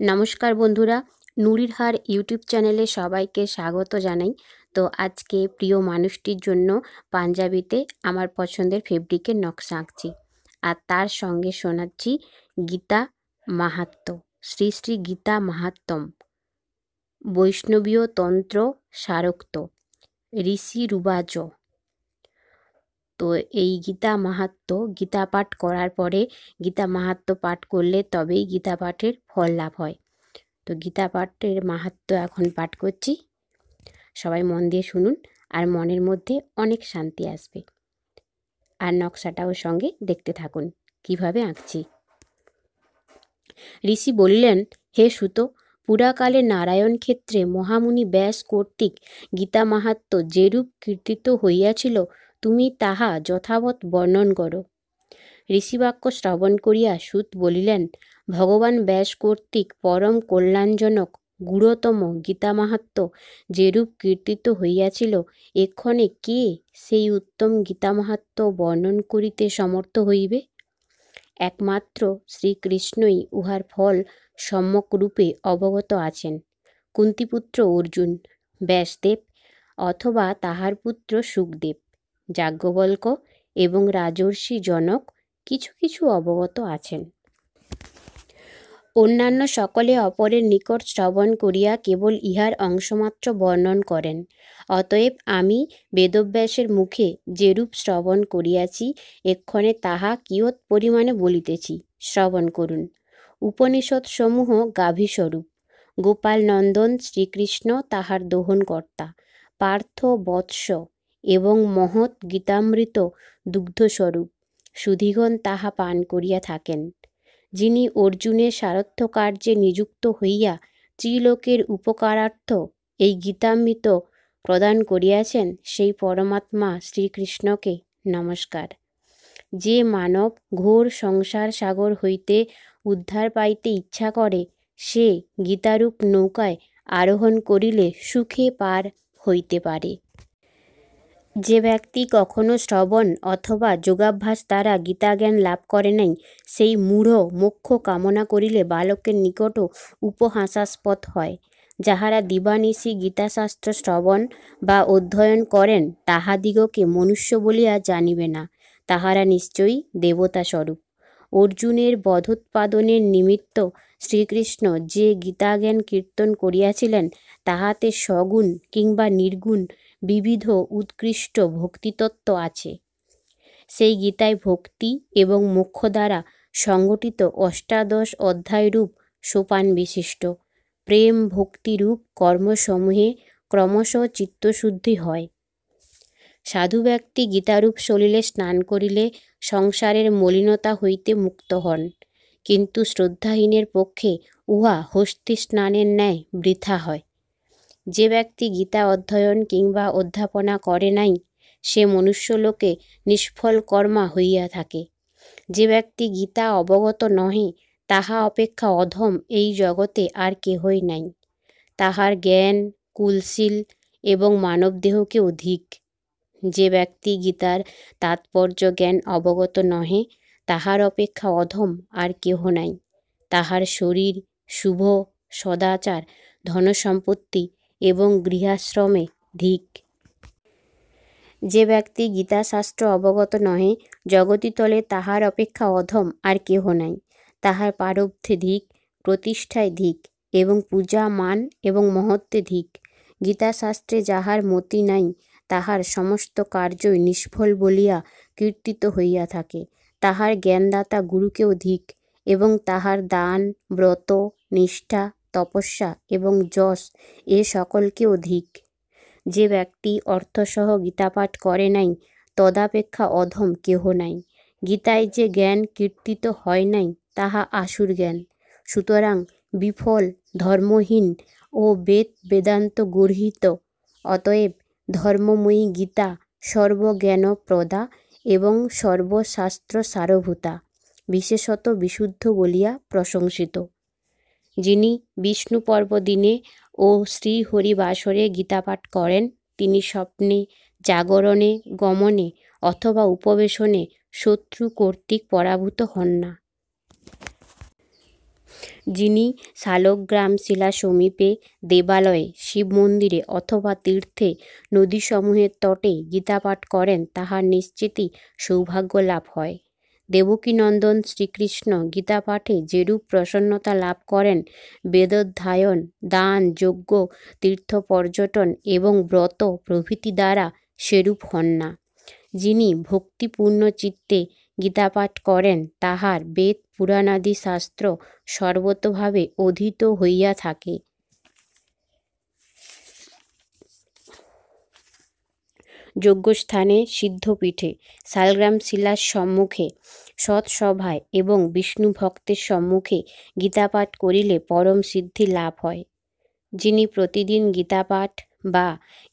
নমস্কার বন্ধুরা, নুরির হার ইউটিউব চ্যানেলে সবাইকে স্বাগত জানাই। তো আজকে প্রিয় মানুষটির জন্য পাঞ্জাবিতে আমার পছন্দের ফেব্রিকের নকশা আঁকছি, আর তার সঙ্গে শোনাচ্ছি গীতা মাহাত্ম্য। শ্রী শ্রী গীতা মাহাত্ম্যম, বৈষ্ণবীয় তন্ত্র সারোক্ত, ঋষি রুবাচ। তো এই গীতা মাহাত্ম্য, গীতা পাঠ করার পরে গীতা মাহাত্ম্য পাঠ করলে তবেই গীতা পাঠের ফল লাভ হয়। তো গীতা পাঠের মাহাত্ম্য এখন পাঠ করছি, সবাই মন দিয়ে শুনুন, আর মনের মধ্যে অনেক শান্তি আসবে। আর নকশাটাও সঙ্গে দেখতে থাকুন কিভাবে আঁকছি। ঋষি বলিলেন, হে সুত, পুরাকালে নারায়ণ ক্ষেত্রে মহামুনি ব্যাস কর্তৃক গীতা মাহাত্ম্য যেরূপ কীর্তিত হইয়াছিল, তুমি তাহা যথাবৎ বর্ণন করো। ঋষিবাক্য শ্রবণ করিয়া সুত বলিলেন, ভগবান ব্যাস কর্তৃক পরম কল্যাণজনক গুরুতম গীতা মাহাত্ম্য যেরূপ কীর্তিত হইয়াছিল, এক্ষণে কে সেই উত্তম গীতা মাহাত্ম্য বর্ণন করিতে সমর্থ হইবে? একমাত্র শ্রীকৃষ্ণই উহার ফল সম্যকরূপে অবগত আছেন। কুন্তিপুত্র অর্জুন, ব্যাসদেব অথবা তাহার পুত্র শুকদেব, যাজ্ঞবল্ক্য এবং রাজর্ষি জনক কিছু কিছু অবগত আছেন। অন্যান্য সকলে অপরের নিকট শ্রবণ করিয়া কেবল ইহার অংশমাত্র বর্ণন করেন। অতএব আমি বেদব্যাসের মুখে যেরূপ শ্রবণ করিয়াছি, এক্ষণে তাহা কিয়ৎ পরিমাণে বলিতেছি, শ্রবণ করুন। উপনিষদসমূহ গাভীস্বরূপ, গোপাল নন্দন শ্রীকৃষ্ণ তাহার দোহনকর্তা, পার্থ বৎস এবং মহৎ গীতামৃত দুগ্ধস্বরূপ, সুধীগণ তাহা পান করিয়া থাকেন। যিনি অর্জুনের সারথ্য কার্যে নিযুক্ত হইয়া ত্রিলোকের উপকারার্থ এই গীতামৃত প্রদান করিয়াছেন, সেই পরমাত্মা শ্রীকৃষ্ণকে নমস্কার। যে মানব ঘোর সংসার সাগর হইতে উদ্ধার পাইতে ইচ্ছা করে, সে গীতারূপ নৌকায় আরোহণ করিলে সুখে পার হইতে পারে। যে ব্যক্তি কখনো শ্রবণ অথবা যোগাভ্যাস দ্বারা গীতাজ্ঞান লাভ করে নাই, সেই মূঢ় মোক্ষ কামনা করিলে বালকের নিকটও উপহাসাস্পদ হয়। যাহারা দিবানিশি গীতাশাস্ত্র শ্রবণ বা অধ্যয়ন করেন, তাহাদিগকে মনুষ্য বলিয়া জানিবে না, তাহারা নিশ্চয়ই দেবতাস্বরূপ। অর্জুনের বধোৎপাদনের নিমিত্ত শ্রীকৃষ্ণ যে গীতাজ্ঞান কীর্তন করিয়াছিলেন, তাহাতে সগুণ কিংবা নির্গুণ বিবিধ উৎকৃষ্ট ভক্তিতত্ত্ব আছে। সেই গীতায় ভক্তি এবং মোক্ষ দ্বারা সংগঠিত অষ্টাদশ অধ্যায়রূপ সোপান বিশিষ্ট প্রেম ভক্তিরূপ কর্মসমূহে ক্রমশ চিত্তশুদ্ধি হয়। সাধু ব্যক্তি গীতারূপ সলিলে স্নান করিলে সংসারের মলিনতা হইতে মুক্ত হন, কিন্তু শ্রদ্ধাহীনের পক্ষে উহা হস্তি স্নানের ন্যায় বৃথা হয়। যে ব্যক্তি গীতা অধ্যয়ন কিংবা অধ্যাপনা করে নাই, সে মনুষ্যলোকে নিষ্ফল কর্মা হইয়া থাকে। যে ব্যক্তি গীতা অবগত নহে, তাহা অপেক্ষা অধম এই জগতে আর কেহই নাই। তাহার জ্ঞান কুলশীল এবং মানবদেহকে অধিক। যে ব্যক্তি গীতার তাৎপর্য জ্ঞান অবগত নহে, তাহার অপেক্ষা অধম আর কেহ নাই। তাহার শরীর শুভ, সদাচার, ধনসম্পত্তি এবং গৃহাশ্রমে ধিক। যে ব্যক্তি গীতাশাস্ত্র অবগত নহে, জগতিতলে তাহার অপেক্ষা অধম আর কেহ নাই। তাহার প্রারব্ধে ধিক, প্রতিষ্ঠায় ধিক এবং পূজা মান এবং মহত্বে ধিক। গীতাশাস্ত্রে যাহার মতি নাই, তাহার সমস্ত কার্যই নিষ্ফল বলিয়া কীর্তিত হইয়া থাকে। তাহার জ্ঞানদাতা গুরুকেও ধিক এবং তাহার দান, ব্রত, নিষ্ঠা, তপস্যা এবং যশ এ সকলকেও ধিক। যে ব্যক্তি অর্থসহ গীতাপাঠ করে নাই, তদাপেক্ষা অধম কেহ নাই। গীতায় যে জ্ঞান কীর্তিত হয় নাই, তাহা আসুর জ্ঞান। সুতরাং বিফল, ধর্মহীন ও বেদ বেদান্ত গর্হিত। অতএব ধর্মময়ী গীতা সর্বজ্ঞানপ্রদা এবং সর্বশাস্ত্র সারভূতা, বিশেষত বিশুদ্ধ বলিয়া প্রশংসিত। যিনি বিষ্ণু পর্ব দিনে ও শ্রীহরিবাসরে গীতাপাঠ করেন, তিনি স্বপ্নে, জাগরণে, গমনে অথবা উপবেশনে শত্রু কর্তৃক পরাভূত হন না। যিনি শালগ্রাম শিলা সমীপে দেবালয়ে, শিব মন্দিরে অথবা তীর্থে, নদীসমূহের তটে গীতাপাঠ করেন তাহার নিশ্চিতই সৌভাগ্য লাভ হয়। দেবকীনন্দন শ্রীকৃষ্ণ গীতাপাঠে যেরূপ প্রসন্নতা লাভ করেন, বেদোধ্যায়ন, দান, যজ্ঞ, তীর্থ পর্যটন এবং ব্রত প্রভৃতি দ্বারা সেরূপ হন না। যিনি ভক্তিপূর্ণ চিত্তে গীতাপাঠ করেন তাহার বেদ পুরাণাদি শাস্ত্র সর্বতোভাবে অধীত হইয়া থাকে। যজ্ঞস্থানে, সিদ্ধপীঠে, শালগ্রাম শিলার সম্মুখে, সৎসভায় এবং বিষ্ণু ভক্তের সম্মুখে গীতাপাঠ করিলে পরম সিদ্ধি লাভ হয়। যিনি প্রতিদিন গীতাপাঠ বা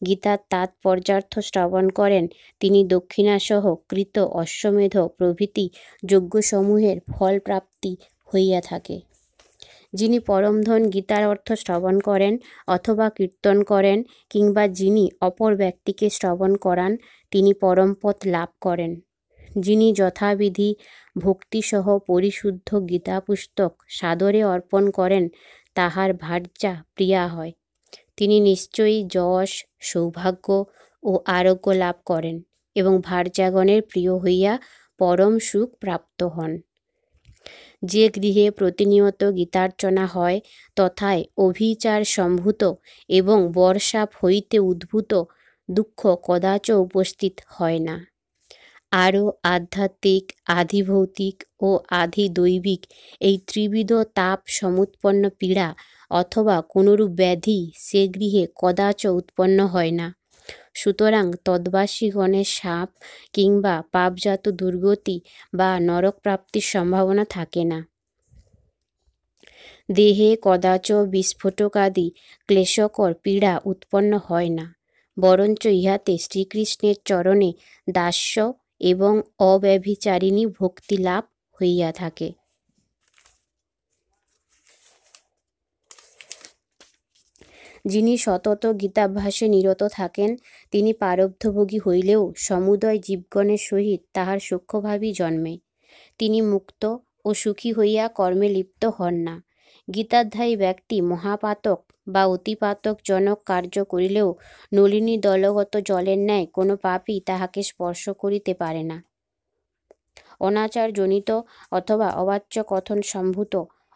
গীতার তাৎপর্যার্থ শ্রবণ করেন, তিনি দক্ষিণাসহ কৃত অশ্বমেধ প্রভৃতি যজ্ঞসমূহের ফল প্রাপ্তি হইয়া থাকে। যিনি পরমধন গীতার অর্থ শ্রবণ করেন অথবা কীর্তন করেন, কিংবা যিনি অপর ব্যক্তিকে শ্রবণ করান, তিনি পরমপদ লাভ করেন। যিনি যথাবিধি ভক্তিসহ পরিশুদ্ধ গীতা পুস্তক সাদরে অর্পণ করেন, তাহার ভার্যা প্রিয়া হয়। তিনি নিশ্চয়ই যশ, সৌভাগ্য ও আরোগ্য লাভ করেন এবং ভার্যাগণের প্রিয় হইয়া পরম সুখ প্রাপ্ত হন। যে গৃহে প্রতিনিয়ত গীতার্চনা হয়, তথায় অভিচার সম্ভূত এবং বর্ষাপ হইতে উদ্ভূত দুঃখ কদাচ উপস্থিত হয় না। আরও আধ্যাত্মিক, আধিভৌতিক ও আধিদৈবিক এই ত্রিবিধ তাপ সমুৎপন্ন পীড়া অথবা কোনরূপ ব্যাধি সে গৃহে কদাচ উৎপন্ন হয় না। সুতরাং তদ্বাসীগণের সাপ কিংবা পাপজাত দুর্গতি বা নরকপ্রাপ্তির সম্ভাবনা থাকে না। দেহে কদাচ বিস্ফোটকাদি ক্লেশকর পীড়া উৎপন্ন হয় না, বরঞ্চ ইহাতে শ্রীকৃষ্ণের চরণে দাস্য এবং অব্যভিচারিণী ভক্তি লাভ হইয়া থাকে। যিনি সতত গীতাভ্যাসে নিরত থাকেন, তিনি প্রারব্ধভোগী হইলেও সমুদয় জীবগণের সহিত তাহার সখ্যভাবই জন্মে। তিনি মুক্ত ও সুখী হইয়া কর্মে লিপ্ত হন না। গীতাধ্যায়ী ব্যক্তি মহাপাতক বা অতিপাতকজনক কার্য করিলেও নলিনী দলগত জলের ন্যায় কোনো পাপই তাহাকে স্পর্শ করিতে পারে না। অনাচারজনিত অথবা অবাচ্য কথন সম্ভূত,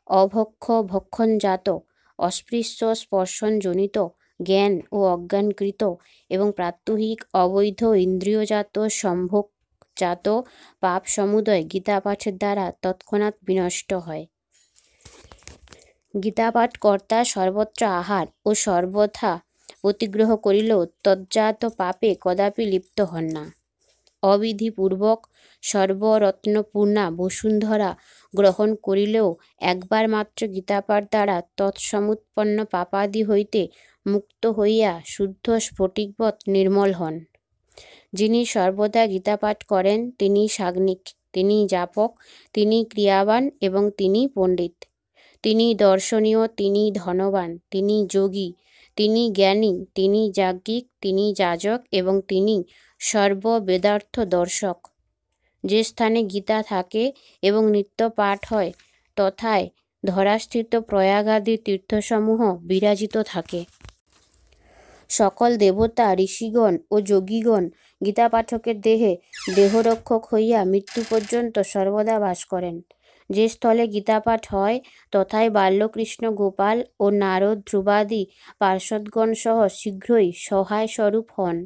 অভক্ষ ভক্ষণজাত, অস্পৃশ্য স্পর্শনজনিত, জ্ঞান ও অজ্ঞানকৃত এবং প্রাত্যহিক অবৈধ ইন্দ্রিয়জাত সম্ভোগজাত পাপ সমুদয় গীতাপাঠের দ্বারা তৎক্ষণাৎ বিনষ্ট হয়। গীতাপাঠ কর্তা সর্বত্র আহার ও সর্বথা প্রতিগ্রহ করিলেও তজ্জাত পাপে কদাপি লিপ্ত হন না। অবিধিপূর্বক সর্বরত্নপূর্ণা বসুন্ধরা গ্রহণ করিলেও একবার মাত্র গীতাপাঠ দ্বারা তৎসমুৎপন্ন পাপাদি হইতে মুক্ত হইয়া শুদ্ধ স্ফটিকবৎ নির্মল হন। যিনি সর্বদা গীতাপাঠ করেন, তিনি সাগ্নিক, তিনি জাপক, তিনি ক্রিয়াবান এবং তিনি পণ্ডিত। তিনি দর্শনীয়, তিনি ধনবান, তিনি যোগী, তিনি জ্ঞানী, তিনি যাজ্ঞিক, তিনি যাজক এবং তিনি সর্ববেদার্থ দর্শক। যে স্থানে গীতা থাকে এবং নিত্য পাঠ হয়, তথায় ধরাস্থিত প্রয়াগাদি তীর্থসমূহ বিরাজিত থাকে। সকল দেবতা, ঋষিগণ ও যোগীগণ গীতাপাঠকের দেহে দেহরক্ষক হইয়া মৃত্যু পর্যন্ত সর্বদা বাস করেন। যে স্থলে গীতাপাঠ হয়, তথায় বাল্যকৃষ্ণ গোপাল ও নারদ ধ্রুবাদি পার্ষদগণ সহ শীঘ্রই সহায়স্বরূপ হন।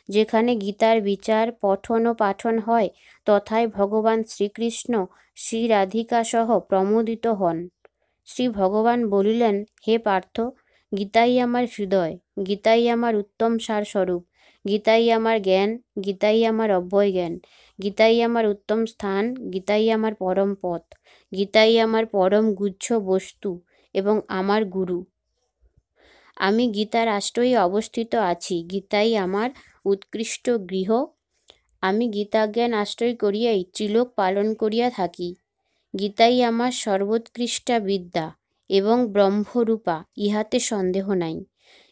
যেখানে গীতার বিচার, পঠন ও পাঠন হয়, তথায় ভগবান শ্রীকৃষ্ণ শ্রী রাধিকা সহ প্রমোদিত হন। শ্রী ভগবান বলিলেন, হে পার্থ, গীতাই আমার হৃদয়, গীতাই আমার উত্তম সারস্বরূপ, গীতাই আমার জ্ঞান, গীতাই আমার অব্যয় জ্ঞান, গীতাই আমার উত্তম স্থান, গীতাই আমার পরম পথ, গীতাই আমার পরম গুহ্য বস্তু এবং আমার গুরু। আমি গীতার আশ্রয়ে অবস্থিত আছি, গীতাই আমার উৎকৃষ্ট গৃহ। আমি গীতাজ্ঞান আশ্রয় করিয়াই ত্রিলোক পালন করিয়া থাকি। গীতাই আমার সর্বোৎকৃষ্টা বিদ্যা এবং ব্রহ্মরূপা, ইহাতে সন্দেহ নাই।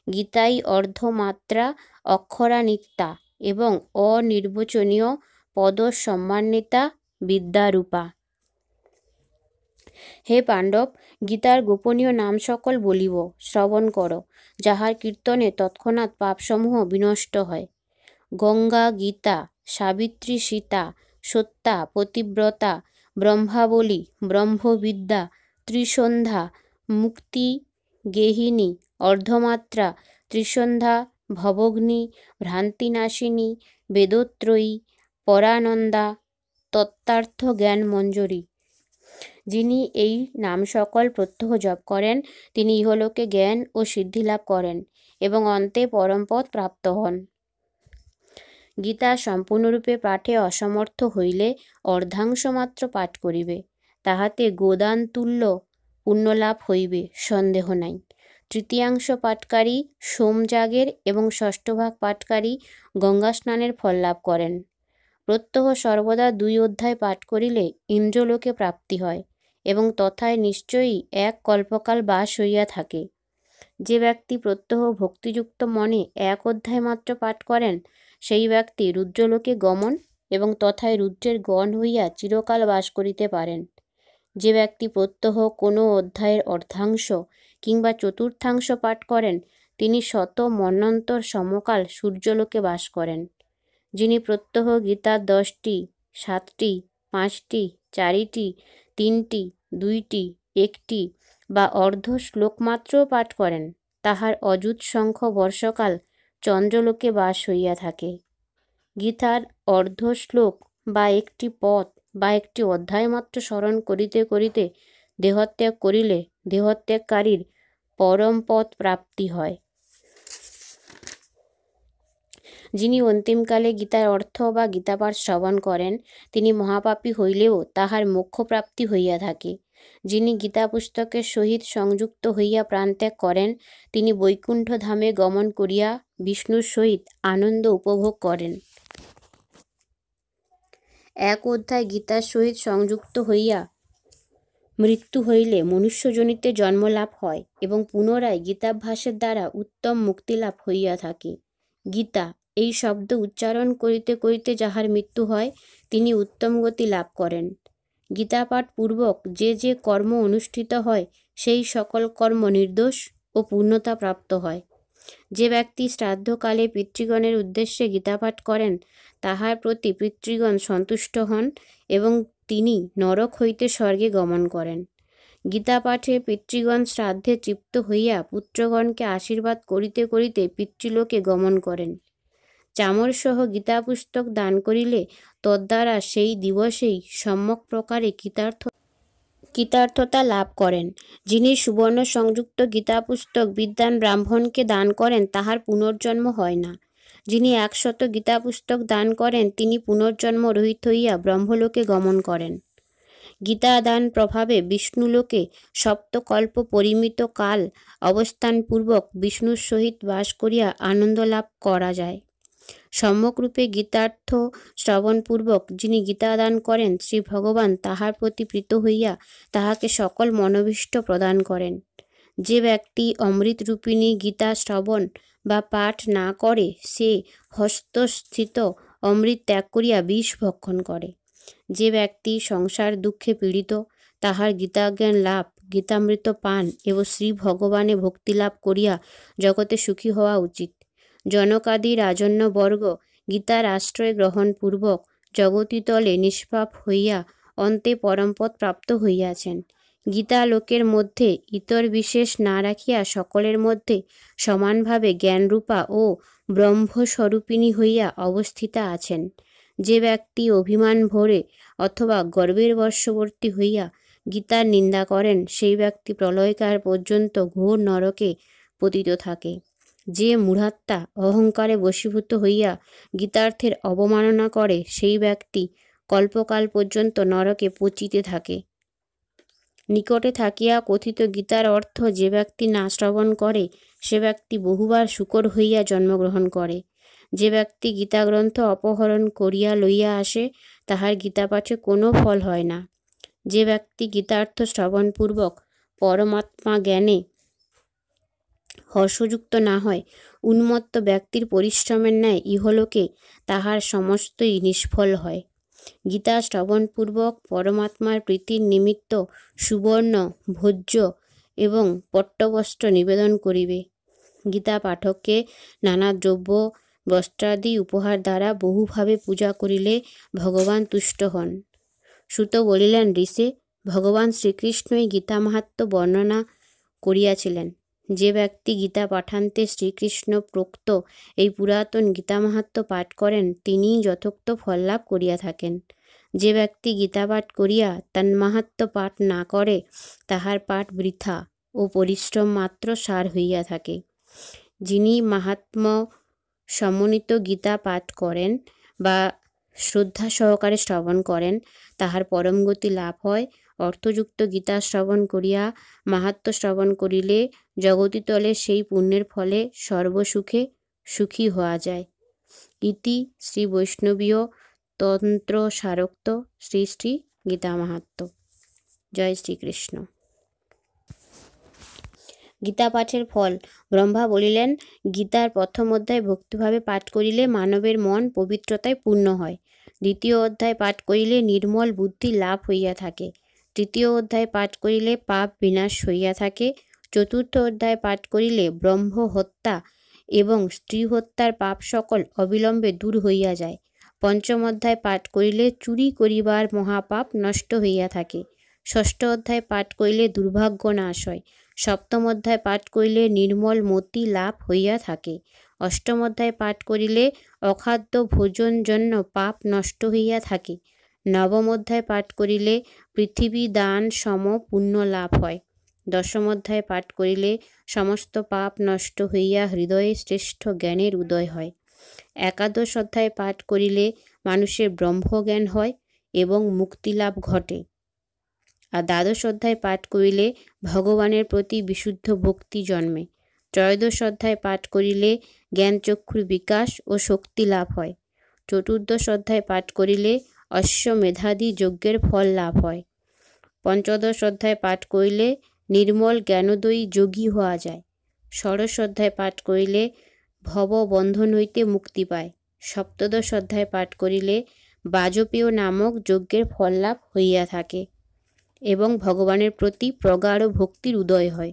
গীতাই অর্ধমাত্রা অক্ষরানিক্তা এবং অনির্বচনীয় পদসম্মানিতা বিদ্যারূপা। হে পাণ্ডব, গীতার গোপনীয় নাম সকল বলিব, শ্রবণ কর, যাহার কীর্তনে তৎক্ষণাৎ পাপসমূহ বিনষ্ট হয়। গঙ্গা, গীতা, সাবিত্রী, সীতা, সত্যা, পতিব্রতা, ব্রহ্মাবলী, ব্রহ্মবিদ্যা, ত্রিসন্ধ্যা, মুক্তি গেহিনী, অর্ধমাত্রা, ত্রিসন্ধ্যা, ভবগ্নি, ভ্রান্তিনাশিনী, বেদত্রয়ী, পরানন্দা, তত্ত্বার্থ জ্ঞান মঞ্জরি। যিনি এই নাম সকল প্রত্যহ জপ করেন, তিনি ইহলোকে জ্ঞান ও সিদ্ধি লাভ করেন এবং অন্তে পরমপদ প্রাপ্ত হন। গীতা সম্পূর্ণরূপে পাঠে অসমর্থ হইলে অর্ধাংশ মাত্র পাঠ করিবে, তাহাতে গোদান তুল্য পুণ্যলাভ হইবে, সন্দেহ নাই। তৃতীয়াংশ পাঠকারী সোমযাগের এবং ষষ্ঠভাগ পাঠকারী গঙ্গা স্নানের ফল লাভ করেন। প্রত্যহ সর্বদা 2 অধ্যায় পাঠ করিলে ইন্দ্রলোকে প্রাপ্তি হয় এবং তথায় নিশ্চয়ই এক কল্পকাল বাস হইয়া থাকে। যে ব্যক্তি প্রত্যহ ভক্তিযুক্ত মনে 1 অধ্যায় মাত্র পাঠ করেন, সেই ব্যক্তি রুদ্রলোকে গমন এবং তথায় রুদ্রের গণ হইয়া চিরকাল বাস করিতে পারেন। যে ব্যক্তি প্রত্যহ কোনো অধ্যায়ের অর্ধাংশ কিংবা চতুর্থাংশ পাঠ করেন, তিনি শত মন্বন্তর সমকাল সূর্যলোকে বাস করেন। যিনি প্রত্যহ গীতার 10টি, 7টি, 5টি, 4টি, 3টি, 2টি, 1টি বা অর্ধ শ্লোক মাত্রও পাঠ করেন, তাহার অযুত সংখ্য বর্ষকাল চন্দ্রলোকে বাস হইয়া থাকে। গীতার অর্ধ শ্লোক বা একটি পদ বা একটি অধ্যায় মাত্র স্মরণ করিতে করিতে দেহত্যাগ করিলে দেহত্যাগকারীর পরম পদ প্রাপ্তি হয়। যিনি অন্তিমকালে গীতার অর্থ বা গীতাপাঠ শ্রবণ করেন, তিনি মহাপাপী হইলেও তাহার মোক্ষপ্রাপ্তি হইয়া থাকে। যিনি গীতা পুস্তকের সহিত সংযুক্ত হইয়া প্রাণত্যাগ করেন, তিনি বৈকুণ্ঠ ধামে গমন করিয়া বিষ্ণুর সহিত আনন্দ উপভোগ করেন। 1 অধ্যায় গীতার সহিত সংযুক্ত হইয়া মৃত্যু হইলে মনুষ্যজনিতে জন্মলাভ হয় এবং পুনরায় গীতাভ্যাসের দ্বারা উত্তম মুক্তিলাভ হইয়া থাকে। গীতা এই শব্দ উচ্চারণ করিতে করিতে যাহার মৃত্যু হয়, তিনি উত্তম গতি লাভ করেন। গীতাপাঠ পূর্বক যে যে কর্ম অনুষ্ঠিত হয়, সেই সকল কর্ম নির্দোষ ও পূর্ণতা প্রাপ্ত হয়। যে ব্যক্তি শ্রাদ্ধকালে পিতৃগণের উদ্দেশ্যে গীতাপাঠ করেন, তাহার প্রতি পিতৃগণ সন্তুষ্ট হন এবং তিনি নরক হইতে স্বর্গে গমন করেন। গীতাপাঠে পিতৃগণ শ্রাদ্ধে তৃপ্ত হইয়া পুত্রগণকে আশীর্বাদ করিতে করিতে পিতৃলোকে গমন করেন। চামরসহ গীতা পুস্তক দান করিলে তদ্বারা সেই দিবসেই সম্যক প্রকারে কৃতার্থতা লাভ করেন। যিনি সুবর্ণ সংযুক্ত গীতা পুস্তক বিদ্বান ব্রাহ্মণকে দান করেন, তাহার পুনর্জন্ম হয় না। যিনি 100 গীতা পুস্তক দান করেন, তিনি পুনর্জন্ম রহিত হইয়া ব্রহ্মলোকে গমন করেন। গীতা দান প্রভাবে বিষ্ণুলোকে সপ্তকল্প পরিমিত কাল অবস্থানপূর্বক বিষ্ণুর সহিত বাস করিয়া আনন্দ লাভ করা যায়। সম্যকরূপে গীতার্থ শ্রবণপূর্বক যিনি গীতা দান করেন, শ্রী ভগবান তাহার প্রতি প্রীত হইয়া তাহাকে সকল মনোভীষ্ট প্রদান করেন। যে ব্যক্তি অমৃতরূপিণী গীতা শ্রবণ বা পাঠ না করে, সে হস্তস্থিত অমৃত ত্যাগ করিয়া বিষ ভক্ষণ করে। যে ব্যক্তি সংসার দুঃখে পীড়িত, তাহার গীতাজ্ঞান লাভ, গীতামৃত পান এবং শ্রী ভগবানে ভক্তিলাভ করিয়া জগতে সুখী হওয়া উচিত। জনকাদি রাজন্যবর্গ গীতার আশ্রয় গ্রহণপূর্বক জগতীতলে নিষ্পাপ হইয়া অন্তে পরমপদ প্রাপ্ত হইয়াছেন। গীতা লোকের মধ্যে ইতর বিশেষ না রাখিয়া সকলের মধ্যে সমানভাবে জ্ঞানরূপা ও ব্রহ্মস্বরূপিণী হইয়া অবস্থিতা আছেন। যে ব্যক্তি অভিমান ভরে অথবা গর্বের বশবর্তী হইয়া গীতার নিন্দা করেন, সেই ব্যক্তি প্রলয়কাল পর্যন্ত ঘোর নরকে পতিত থাকে। যে মূঢ়াত্মা অহংকারে বশীভূত হইয়া গীতার্থের অবমাননা করে, সেই ব্যক্তি কল্পকাল পর্যন্ত নরকে পচিতে থাকে। নিকটে থাকিয়া কথিত গীতার অর্থ যে ব্যক্তি না শ্রবণ করে, সে ব্যক্তি বহুবার শূকর হইয়া জন্মগ্রহণ করে। যে ব্যক্তি গীতাগ্রন্থ অপহরণ করিয়া লইয়া আসে, তাহার গীতাপাঠে কোনো ফল হয় না। যে ব্যক্তি গীতার্থ শ্রবণপূর্বক পরমাত্মা জ্ঞানে হর্ষযুক্ত না হয়, উন্মত্ত ব্যক্তির পরিশ্রমের ন্যায় ইহলোকে তাহার সমস্তই নিষ্ফল হয়। গীতা শ্রবণপূর্বক পরমাত্মার প্রীতির নিমিত্ত সুবর্ণ, ভোজ্য এবং পট্টবস্ত্র নিবেদন করিবে। গীতা পাঠককে নানা দ্রব্য, বস্ত্রাদি উপহার দ্বারা বহুভাবে পূজা করিলে ভগবান তুষ্ট হন। সুত বলিলেন, ঋষে, ভগবান শ্রীকৃষ্ণই গীতা মাহাত্ম্য বর্ণনা করিয়াছিলেন। যে ব্যক্তি গীতা পাঠান্তে শ্রীকৃষ্ণ প্রোক্ত এই পুরাতন গীতা মাহাত্ম্য পাঠ করেন, তিনিই যথোক্ত ফল লাভ করিয়া থাকেন। যে ব্যক্তি গীতা পাঠ করিয়া তন্মাহাত্ম্য পাঠ না করে, তাহার পাঠ বৃথা ও পরিশ্রম মাত্র সার হইয়া থাকে। যিনি মাহাত্ম্য সমন্বিত গীতা পাঠ করেন বা শ্রদ্ধা সহকারে শ্রবণ করেন, তাহার পরম গতি লাভ হয়। অর্থযুক্ত গীতা শ্রবণ করিয়া মাহাত্ম্য শ্রবণ করিলে জগতিতলে সেই পুণ্যের ফলে সর্বসুখে সুখী হওয়া যায়। ইতি শ্রী বৈষ্ণবীয় তন্ত্র সারোক্ত শ্রী শ্রী গীতা মাহাত্ম্য। জয় শ্রীকৃষ্ণ। গীতা পাঠের ফল। ব্রহ্মা বলিলেন, গীতার প্রথম অধ্যায় ভক্তিভাবে পাঠ করিলে মানবের মন পবিত্রতায় পূর্ণ হয়। দ্বিতীয় অধ্যায় পাঠ করিলে নির্মল বুদ্ধি লাভ হইয়া থাকে। তৃতীয় অধ্যায় পাঠ করিলে পাপ বিনাশ হইয়া থাকে। চতুর্থ অধ্যায় পাঠ করিলে ব্রহ্ম হত্যা এবং স্ত্রী হত্যার পাপ সকল অবিলম্বে দূর হইয়া যায়। পঞ্চম অধ্যায় পাঠ করিলে চুরি করিবার মহাপাপ নষ্ট হইয়া থাকে। ষষ্ঠ অধ্যায় পাঠ করিলে দুর্ভাগ্য নাশ হয়। সপ্তম অধ্যায় পাঠ করিলে নির্মল মতি লাভ হইয়া থাকে। অষ্টম অধ্যায় পাঠ করিলে অখাদ্য ভোজন জন্য পাপ নষ্ট হইয়া থাকে। নবম অধ্যায় পাঠ করিলে পৃথিবী দান সম পুণ্য লাভ হয়। দশম অধ্যায় পাঠ করিলে সমস্ত পাপ নষ্ট হইয়া হৃদয়ে শ্রেষ্ঠ জ্ঞানের উদয় হয়। একাদশ অধ্যায় পাঠ করিলে মানুষের ব্রহ্মজ্ঞান হয় এবং মুক্তিলাভ ঘটে। আর দ্বাদশ অধ্যায় পাঠ করিলে ভগবানের প্রতি বিশুদ্ধ ভক্তি জন্মে। ত্রয়োদশ অধ্যায় পাঠ করিলে জ্ঞানচক্ষুর বিকাশ ও শক্তি লাভ হয়। চতুর্দশ অধ্যায় পাঠ করিলে অশ্বমেধাদি যজ্ঞের ফল লাভ হয়। পঞ্চদশ অধ্যায় পাঠ করিলে নির্মল জ্ঞানোদয়ী যোগী হওয়া যায়। ষোড়শ অধ্যায় পাঠ করিলে ভববন্ধন হইতে মুক্তি পায়। সপ্তদশ অধ্যায় পাঠ করিলে বাজপেয় নামক যজ্ঞের ফল লাভ হইয়া থাকে এবং ভগবানের প্রতি প্রগাঢ় ভক্তির উদয় হয়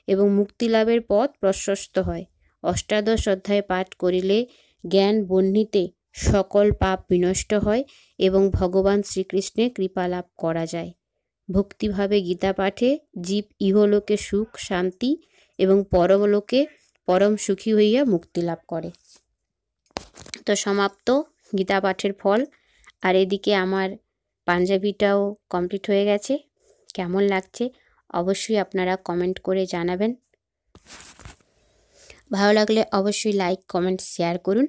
এবং মুক্তিলাভের পথ প্রশস্ত হয়। অষ্টাদশ অধ্যায় পাঠ করিলে জ্ঞান বহ্নিতে সকল পাপ বিনষ্ট হয় এবং ভগবান শ্রীকৃষ্ণের কৃপা লাভ করা যায়। ভক্তিভাবে গীতা পাঠে জীব ইহলোকে সুখ শান্তি এবং পরমলোকে পরম সুখী হইয়া মুক্তি লাভ করে। তো সমাপ্ত গীতা পাঠের ফল। আর এদিকে আমার পাঞ্জাবিটাও কমপ্লিট হয়ে গেছে। কেমন লাগছে অবশ্যই আপনারা কমেন্ট করে জানাবেন। ভালো লাগলে অবশ্যই লাইক কমেন্ট শেয়ার করুন।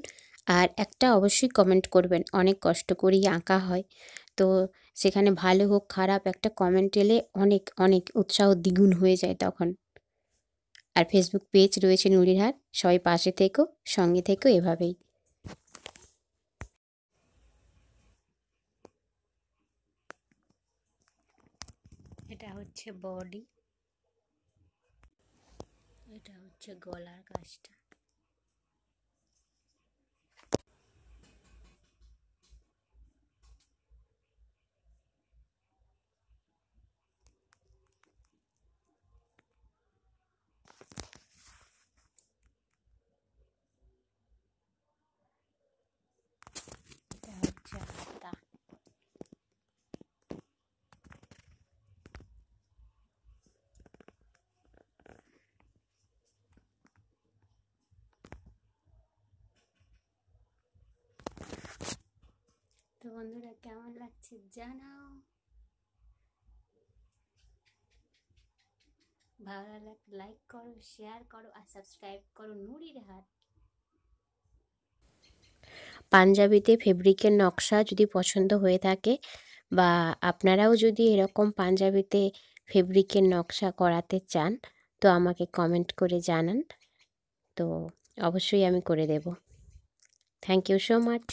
আর একটা অবশ্যই কমেন্ট করবেন, অনেক কষ্ট করেই আঁকা হয়, তো সেখানে ভালো হোক খারাপ একটা কমেন্ট এলে অনেক অনেক উৎসাহ দ্বিগুণ হয়ে যায় তখন। আর ফেসবুক পেজ রয়েছে নুরির হাট, সবাই পাশে থেকো, সঙ্গে থেকো এভাবেই। এটা হচ্ছে বডি, এটা হচ্ছে গলার কাজটা। এটা হচ্ছে হাতা। তো বন্ধুরা কেমন লাগছে জানাও। ভালো লাগলে লাইক করো, শেয়ার করো আর সাবস্ক্রাইব করো নুরির হাট। পাঞ্জাবিতে ফেব্রিকের নকশা যদি পছন্দ হয়ে থাকে বা আপনারাও যদি এরকম পাঞ্জাবিতে ফেব্রিকের নকশা করাতে চান, তো আমাকে কমেন্ট করে জানান, তো অবশ্যই আমি করে দেব। Thank you so much.